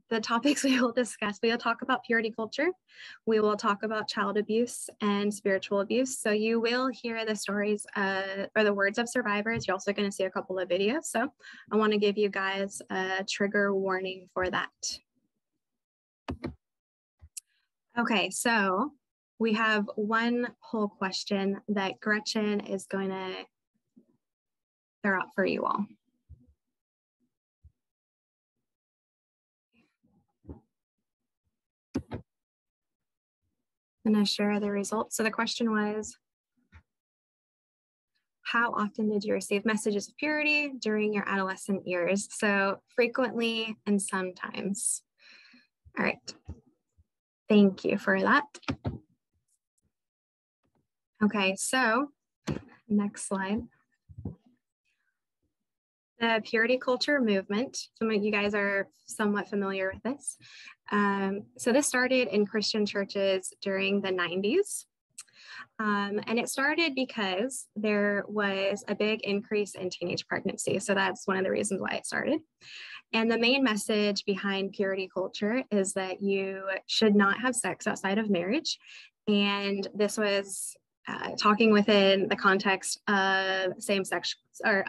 The topics we will discuss, we will talk about purity culture. We will talk about child abuse and spiritual abuse. So you will hear the stories or the words of survivors. You're also going to see a couple of videos. So I want to give you guys a trigger warning for that. Okay, so we have one poll question that Gretchen is going to throw out for you all. I'm going to share the results. So the question was, how often did you receive messages of purity during your adolescent years? So frequently and sometimes. All right. Thank you for that. Okay, so next slide. The purity culture movement, some of you guys are somewhat familiar with this. So this started in Christian churches during the 90s. And it started because there was a big increase in teenage pregnancy. So that's one of the reasons why it started. And the main message behind purity culture is that you should not have sex outside of marriage. And this was talking within the context of same-sex or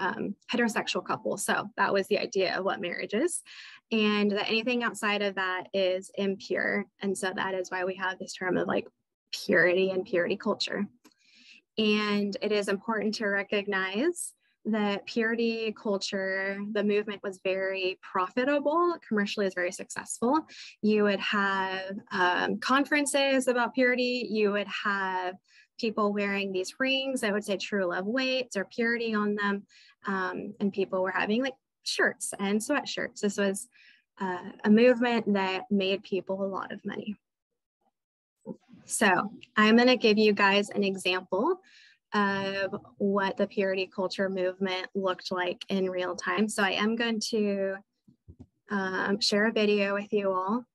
heterosexual couples. So that was the idea of what marriage is, and that anything outside of that is impure. And so that is why we have this term of like purity and purity culture. And it is important to recognize that purity culture, the movement was very profitable, commercially is very successful. You would have conferences about purity. You would have people wearing these rings that would say true love weights or purity on them. And people were having like shirts and sweatshirts. This was a movement that made people a lot of money. So I'm going to give you guys an example of what the purity culture movement looked like in real time. So I am going to share a video with you all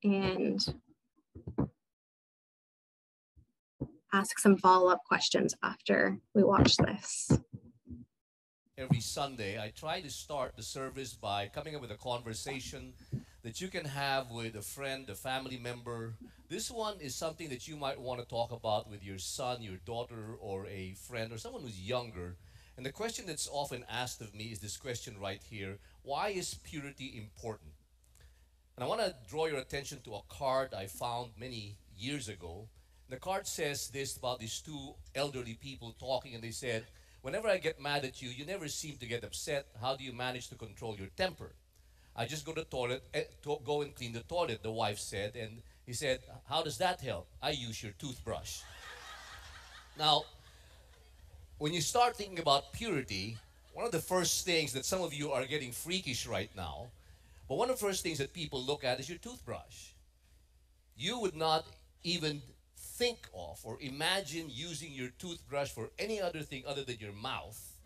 and ask some follow-up questions after we watch this. Every Sunday, I try to start the service by coming up with a conversation that you can have with a friend, a family member. This one is something that you might want to talk about with your son, your daughter, or a friend, or someone who's younger. And the question that's often asked of me is this question right here: why is purity important? And I want to draw your attention to a card I found many years ago. The card says this about these two elderly people talking, and they said, "Whenever I get mad at you, you never seem to get upset. How do you manage to control your temper?" "I just go to the toilet, go and clean the toilet," the wife said. And he said, "How does that help?" "I use your toothbrush." Now, when you start thinking about purity, one of the first things that some of you are getting freakish right now, but one of the first things that people look at is your toothbrush. You would not even think of or imagine using your toothbrush for any other thing other than your mouth.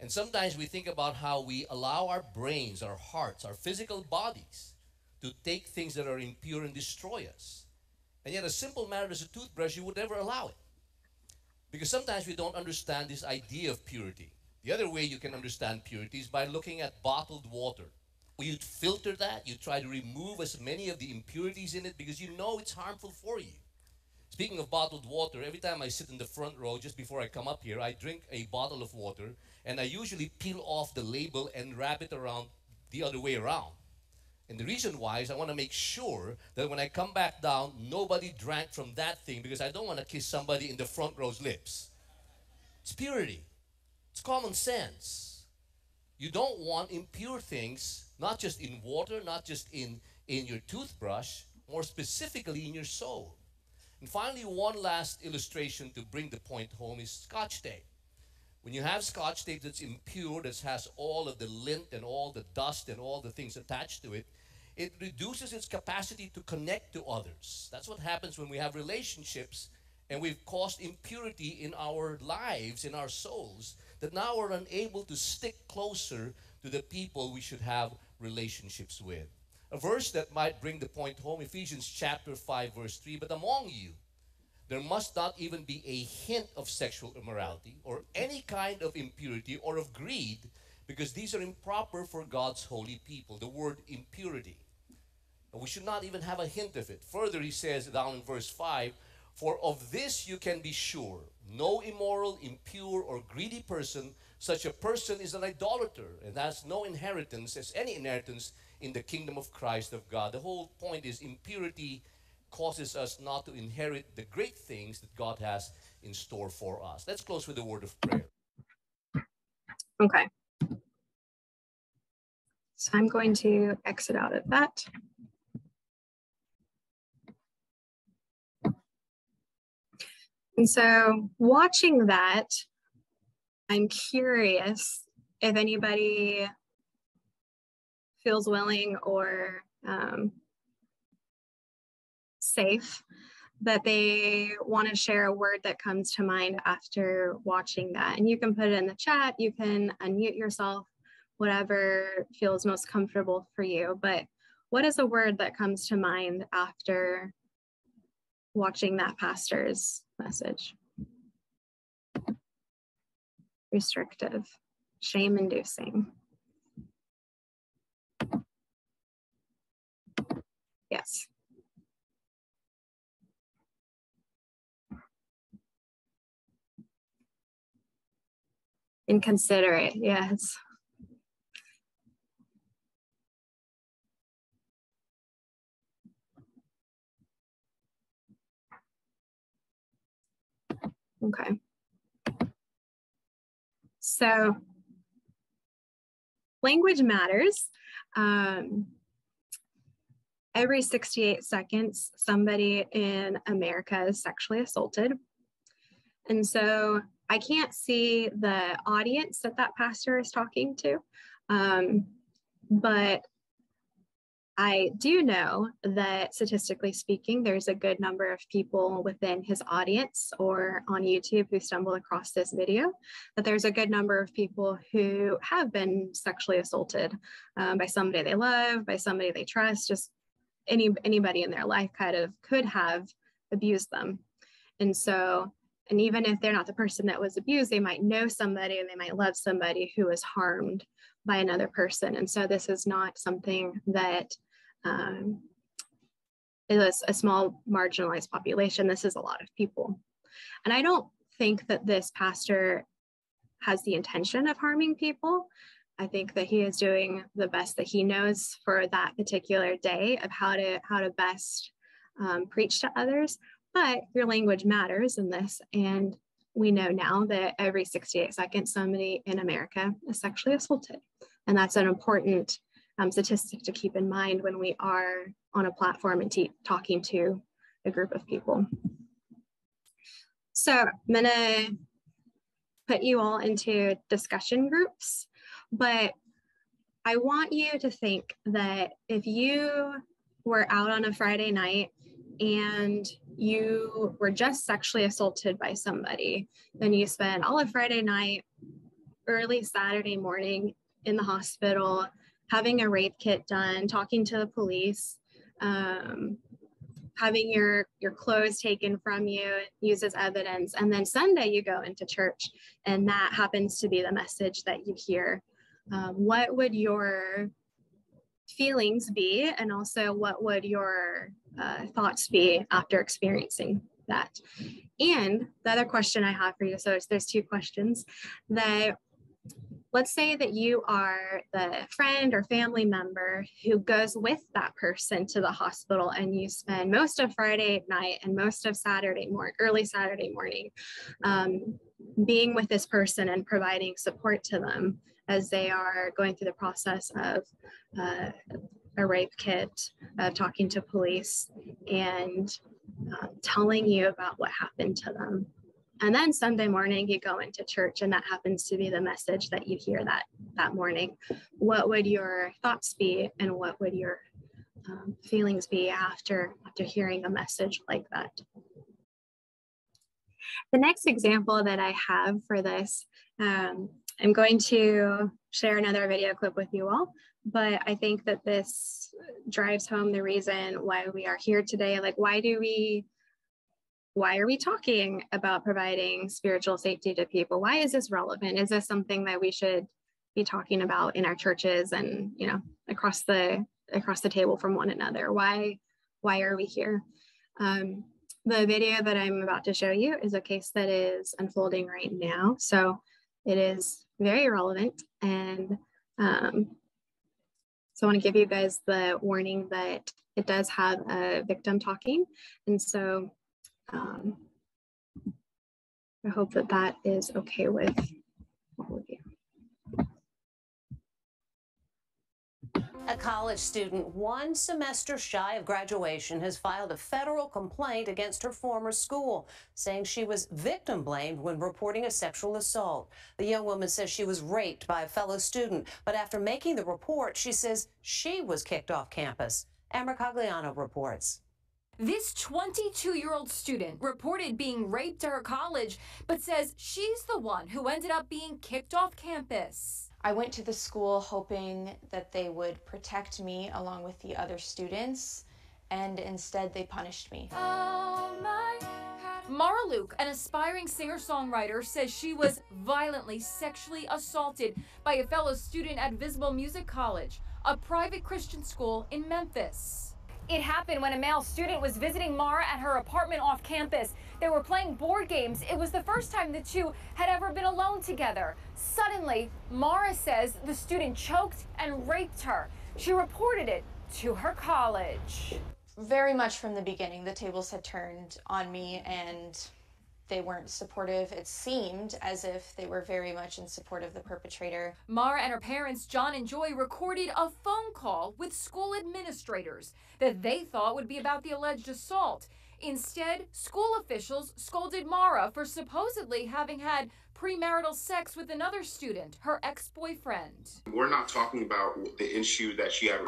And sometimes we think about how we allow our brains, our hearts, our physical bodies to take things that are impure and destroy us. And yet a simple matter as a toothbrush, you would never allow it. Because sometimes we don't understand this idea of purity. The other way you can understand purity is by looking at bottled water. You filter that, you try to remove as many of the impurities in it because you know it's harmful for you. Speaking of bottled water, every time I sit in the front row, just before I come up here, I drink a bottle of water, and I usually peel off the label and wrap it around the other way around. And the reason why is I want to make sure that when I come back down, nobody drank from that thing, because I don't want to kiss somebody in the front row's lips. It's purity. It's common sense. You don't want impure things, not just in water, not just in your toothbrush, more specifically in your soul. And finally, one last illustration to bring the point home is Scotch tape. When you have Scotch tape that's impure, that has all of the lint and all the dust and all the things attached to it, it reduces its capacity to connect to others. That's what happens when we have relationships and we've caused impurity in our lives, in our souls, that now we're unable to stick closer to the people we should have relationships with. A verse that might bring the point home, Ephesians chapter 5, verse 3, "But among you, there must not even be a hint of sexual immorality or any kind of impurity or of greed, because these are improper for God's holy people. The word impurity. And we should not even have a hint of it. Further, he says down in verse 5, for of this you can be sure, no immoral, impure, or greedy person, such a person is an idolater and has no inheritance, as any inheritance in the kingdom of Christ of God. The whole point is impurity causes us not to inherit the great things that God has in store for us. Let's close with a word of prayer. Okay. So I'm going to exit out of that. And so watching that, I'm curious if anybody feels willing or safe that they want to share a word that comes to mind after watching that. And you can put it in the chat, you can unmute yourself, whatever feels most comfortable for you. But what is a word that comes to mind after watching that pastor's message? Restrictive, shame-inducing. Yes. Inconsiderate, yes. Okay. So language matters. Every 68 seconds, somebody in America is sexually assaulted. And so I can't see the audience that that pastor is talking to, but I do know that statistically speaking, there's a good number of people within his audience or on YouTube who stumble across this video, that there's a good number of people who have been sexually assaulted by somebody they love, by somebody they trust, just anybody in their life kind of could have abused them. And so, and even if they're not the person that was abused, they might know somebody and they might love somebody who was harmed by another person. And so this is not something that is a small marginalized population. This is a lot of people. And I don't think that this pastor has the intention of harming people. I think that he is doing the best that he knows for that particular day of how to best preach to others. But your language matters in this. And we know now that every 68 seconds, somebody in America is sexually assaulted. And that's an important statistic to keep in mind when we are on a platform and talking to a group of people. So I'm gonna put you all into discussion groups, but I want you to think that if you were out on a Friday night and you were just sexually assaulted by somebody, then you spend all of Friday night, early Saturday morning in the hospital, having a rape kit done, talking to the police, having your clothes taken from you, used as evidence. And then Sunday you go into church and that happens to be the message that you hear. What would your feelings be? And also what would your thoughts be after experiencing that? And the other question I have for you, so there's two questions. That let's say that you are the friend or family member who goes with that person to the hospital and you spend most of Friday night and most of early Saturday morning being with this person and providing support to them as they are going through the process of a rape kit, of talking to police and telling you about what happened to them. And then Sunday morning, you go into church and that happens to be the message that you hear that morning. What would your thoughts be and what would your feelings be after hearing a message like that? The next example that I have for this, I'm going to share another video clip with you all, but I think that this drives home the reason why we are here today. Like, why are we talking about providing spiritual safety to people? Why is this relevant? Is this something that we should be talking about in our churches and, you know, across the table from one another. Why are we here? The video that I'm about to show you is a case that is unfolding right now. So it is very relevant. And so I want to give you guys the warning that it does have a victim talking. And so I hope that that is okay with all of you. A college student 1 semester shy of graduation has filed a federal complaint against her former school, saying she was victim blamed when reporting a sexual assault. The young woman says she was raped by a fellow student, but after making the report, she says she was kicked off campus. Amber Cagliano reports. This 22-year-old student reported being raped at her college, but says she's the one who ended up being kicked off campus. I went to the school hoping that they would protect me along with the other students, and instead they punished me. Mara Luke, an aspiring singer-songwriter, says she was violently sexually assaulted by a fellow student at Visible Music College, a private Christian school in Memphis. It happened when a male student was visiting Mara at her apartment off campus. They were playing board games. It was the first time the two had ever been alone together. Suddenly, Mara says the student choked and raped her. She reported it to her college. Very much from the beginning, the tables had turned on me and they weren't supportive. It seemed as if they were very much in support of the perpetrator. Mara and her parents, John and Joy, recorded a phone call with school administrators that they thought would be about the alleged assault. Instead, school officials scolded Mara for supposedly having had premarital sex with another student, her ex-boyfriend. We're not talking about the issue that she had.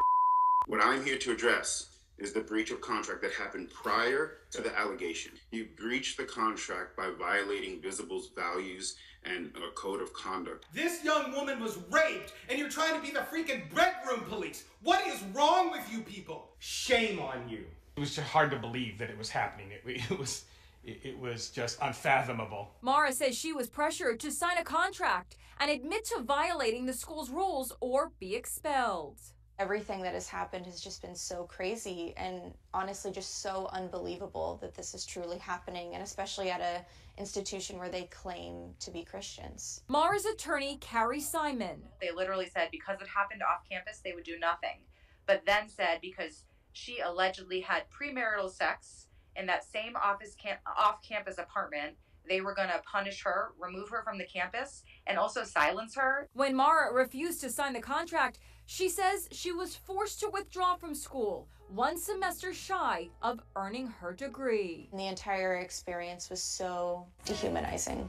What I'm here to address is the breach of contract that happened prior to the allegation. You breached the contract by violating Visible's values and a code of conduct. This young woman was raped, and you're trying to be the freaking bedroom police. What is wrong with you people? Shame on you. It was just hard to believe that it was happening. It was just unfathomable. Mara says she was pressured to sign a contract and admit to violating the school's rules or be expelled. Everything that has happened has just been so crazy and honestly just so unbelievable that this is truly happening, and especially at an institution where they claim to be Christians. Mara's attorney, Carrie Simon. They literally said because it happened off campus, they would do nothing. But then said because she allegedly had premarital sex in that same off-campus apartment, they were going to punish her, remove her from the campus, and also silence her. When Mara refused to sign the contract, she says she was forced to withdraw from school, 1 semester shy of earning her degree. And the entire experience was so dehumanizing.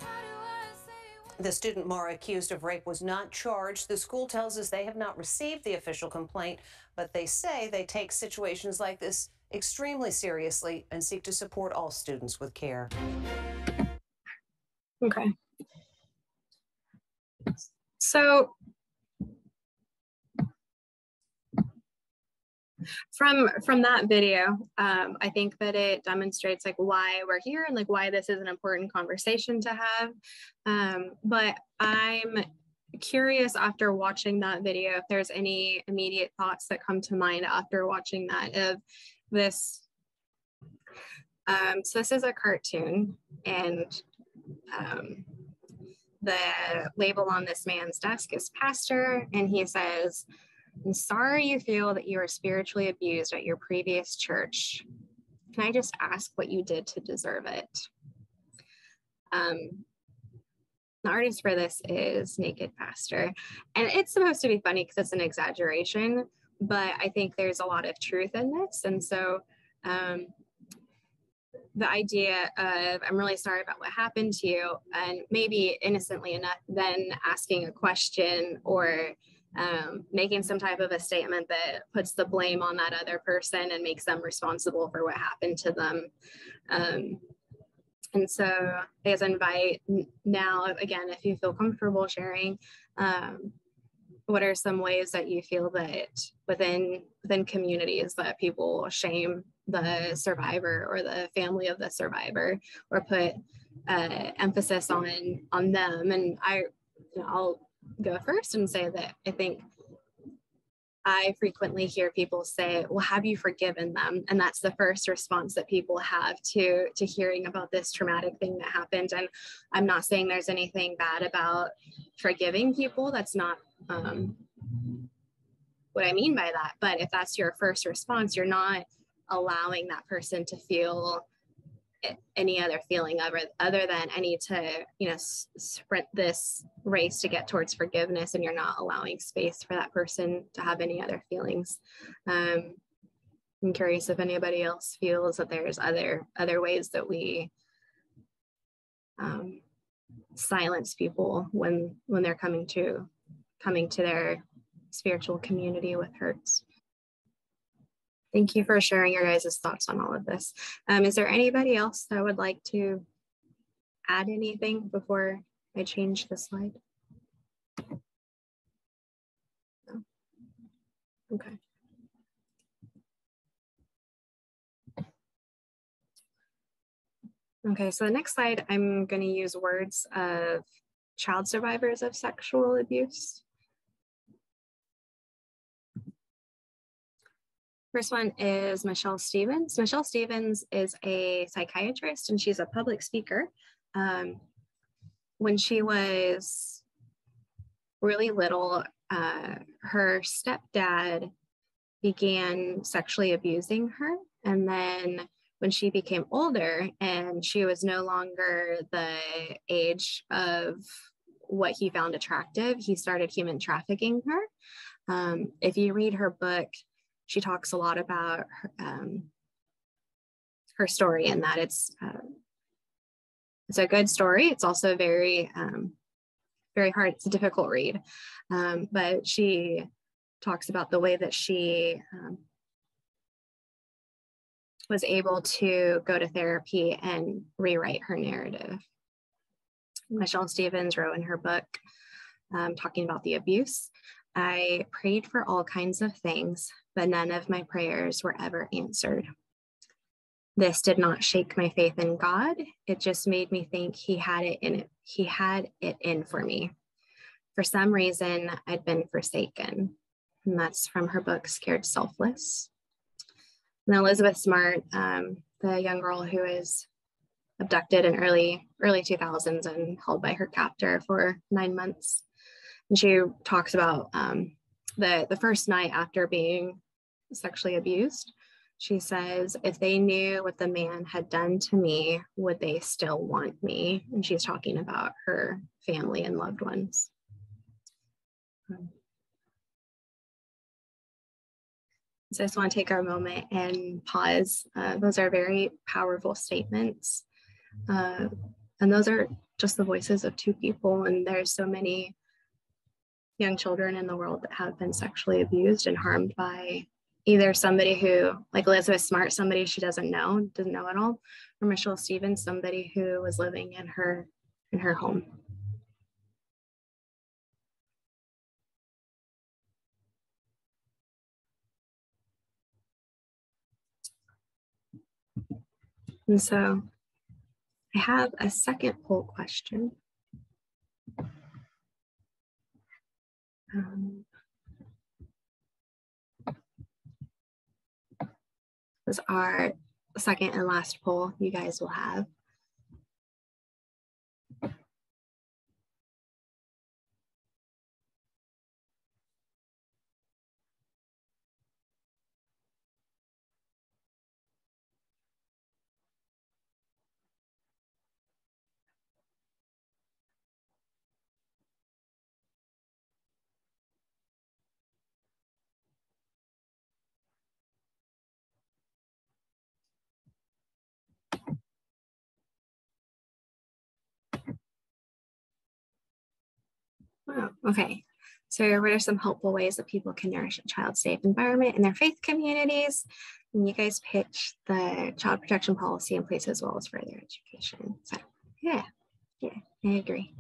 The student Mara accused of rape was not charged. The school tells us they have not received the official complaint, but they say they take situations like this extremely seriously and seek to support all students with care. Okay. So from that video, I think that it demonstrates like why we're here and like why this is an important conversation to have. But I'm curious after watching that video if there's any immediate thoughts that come to mind after watching that of this. So this is a cartoon, and the label on this man's desk is pastor, and he says, "I'm sorry you feel that you were spiritually abused at your previous church. Can I just ask what you did to deserve it?" The artist for this is Naked Pastor, and it's supposed to be funny because it's an exaggeration, but I think there's a lot of truth in this. And so the idea of, I'm really sorry about what happened to you, and maybe innocently enough, then asking a question or making some type of a statement that puts the blame on that other person and makes them responsible for what happened to them. And so I guess invite now, again, if you feel comfortable sharing, what are some ways that you feel that within communities that people shame the survivor or the family of the survivor, or put emphasis on them? And I'll go first and say that I think I frequently hear people say, well, have you forgiven them? And that's the first response that people have to hearing about this traumatic thing that happened. And I'm not saying there's anything bad about forgiving people. That's not what I mean by that. But if that's your first response, you're not allowing that person to feel any other feeling other than I need to, sprint this race to get towards forgiveness, and you're not allowing space for that person to have any other feelings. I'm curious if anybody else feels that there's other ways that we silence people when they're coming to their spiritual community with hurts. Thank you for sharing your guys' thoughts on all of this. Is there anybody else that would like to add anything before I change the slide? No? Okay. Okay, so the next slide, I'm going to use words of child survivors of sexual abuse. First one is Michelle Stevens. Michelle Stevens is a psychiatrist and she's a public speaker. When she was really little, her stepdad began sexually abusing her. And then when she became older and she was no longer the age of what he found attractive, he started human trafficking her. If you read her book, she talks a lot about her story, and that it's a good story. It's also very hard. It's a difficult read, but she talks about the way that she was able to go to therapy and rewrite her narrative. Michelle Stevens wrote in her book, talking about the abuse, I prayed for all kinds of things, but none of my prayers were ever answered. This did not shake my faith in God. It just made me think he had it in for me. For some reason, I'd been forsaken. And that's from her book, Scared Selfless. And Elizabeth Smart, the young girl who was abducted in early 2000s and held by her captor for 9 months. And she talks about the first night after being sexually abused. She says, if they knew what the man had done to me, would they still want me? And she's talking about her family and loved ones. So I just want to take our moment and pause. Those are very powerful statements. And those are just the voices of two people. And there's so many young children in the world that have been sexually abused and harmed by either somebody who, like Elizabeth Smart, somebody she doesn't know at all, or Michelle Stevens, somebody who was living in her home. And so I have a second poll question. This is our second and last poll you guys will have. Wow, okay. So what are some helpful ways that people can nourish a child-safe environment in their faith communities? And you guys pitch the child protection policy in place as well as further education. So yeah, I agree.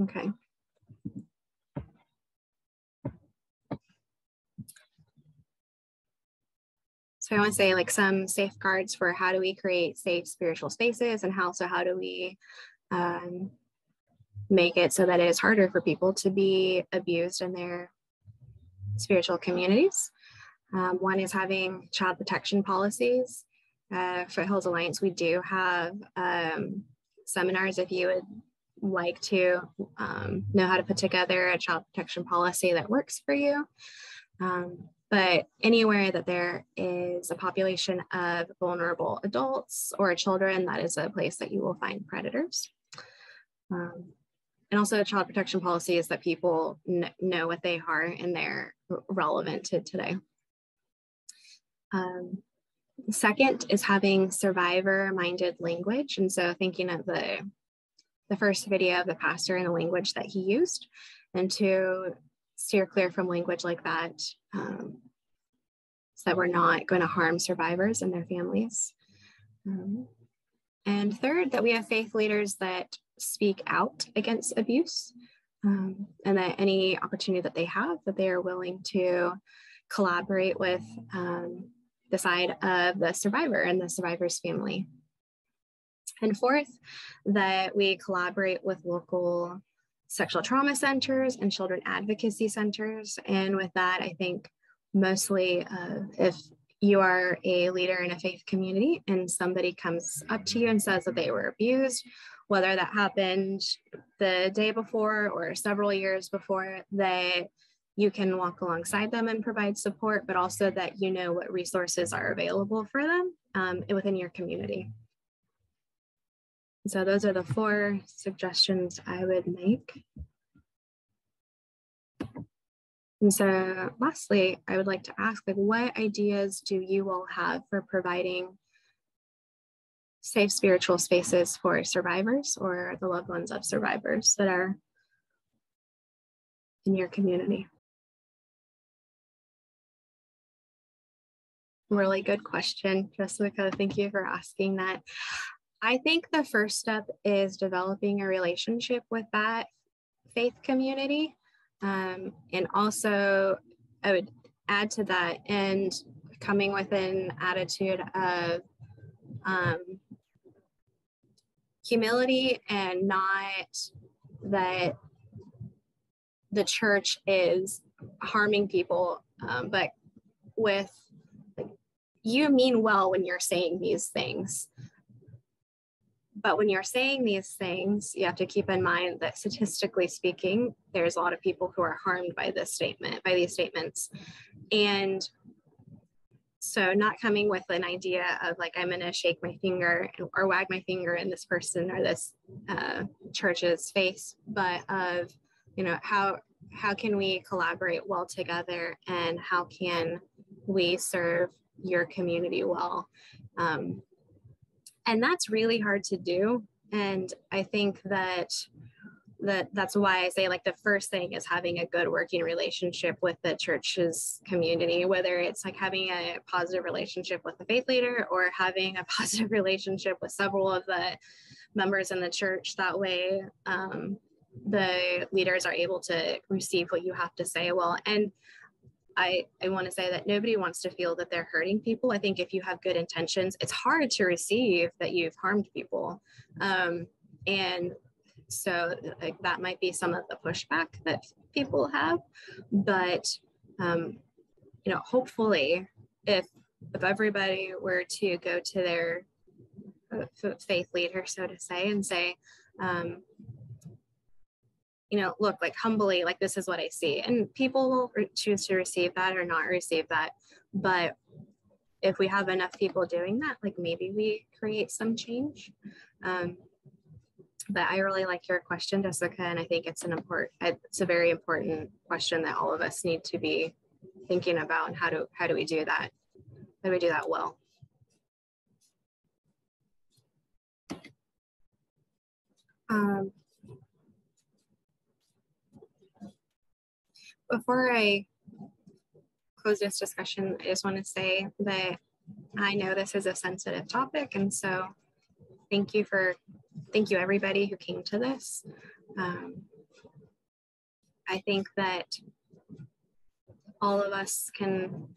Okay. So I want to say like some safeguards for how do we create safe spiritual spaces, and how do we make it so that it is harder for people to be abused in their spiritual communities. One is having child protection policies. Foothills Alliance, we do have seminars if you would like to know how to put together a child protection policy that works for you. But anywhere that there is a population of vulnerable adults or children, that is a place that you will find predators. And also child protection policies that people know what they are and they're relevant to today. Second is having survivor-minded language. And so thinking of the first video of the pastor and the language that he used, and to steer clear from language like that, so that we're not going to harm survivors and their families. And third, that we have faith leaders that speak out against abuse, and that any opportunity that they have, that they are willing to collaborate with the side of the survivor and the survivor's family. And fourth, that we collaborate with local sexual trauma centers and children advocacy centers. And with that, I think mostly if you are a leader in a faith community and somebody comes up to you and says that they were abused, whether that happened the day before or several years before, that you can walk alongside them and provide support, but also that you know what resources are available for them within your community. So those are the 4 suggestions I would make. And so lastly, I would like to ask, like, what ideas do you all have for providing safe spiritual spaces for survivors or the loved ones of survivors that are in your community? Really good question, Jessica. Thank you for asking that. I think the first step is developing a relationship with that faith community. And also, I would add to that, and coming with an attitude of humility, and not that the church is harming people, but with, like, you mean well when you're saying these things. But when you're saying these things, you have to keep in mind that statistically speaking, there's a lot of people who are harmed by these statements. And so not coming with an idea of like, I'm going to shake my finger or wag my finger in this person or this church's face, but of, you know, how can we collaborate well together, and how can we serve your community well? And that's really hard to do. And I think that's why I say, like, the first thing is having a good working relationship with the church's community, whether it's like having a positive relationship with the faith leader or having a positive relationship with several of the members in the church. That way, the leaders are able to receive what you have to say well. And I want to say that nobody wants to feel that they're hurting people. I think if you have good intentions, it's hard to receive that you've harmed people. And so, like, that might be some of the pushback that people have. But, you know, hopefully if everybody were to go to their faith leader, so to say, and say, you know, look, like, humbly, like, this is what I see. And people will choose to receive that or not receive that. But if we have enough people doing that, like, maybe we create some change. But I really like your question, Jessica, and I think it's a very important question that all of us need to be thinking about. And how do we do that? How do we do that well? Before I close this discussion, I just want to say that I know this is a sensitive topic, and so thank you everybody who came to this. I think that all of us can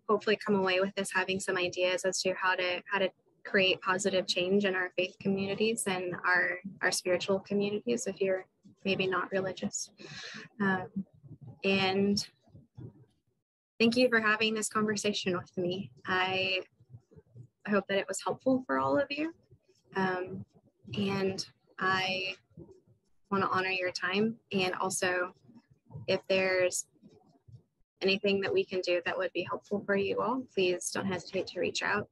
hopefully come away with this having some ideas as to how to create positive change in our faith communities and our spiritual communities if you're maybe not religious. And thank you for having this conversation with me. I hope that it was helpful for all of you. And I want to honor your time. And also, if there's anything that we can do that would be helpful for you all, please don't hesitate to reach out.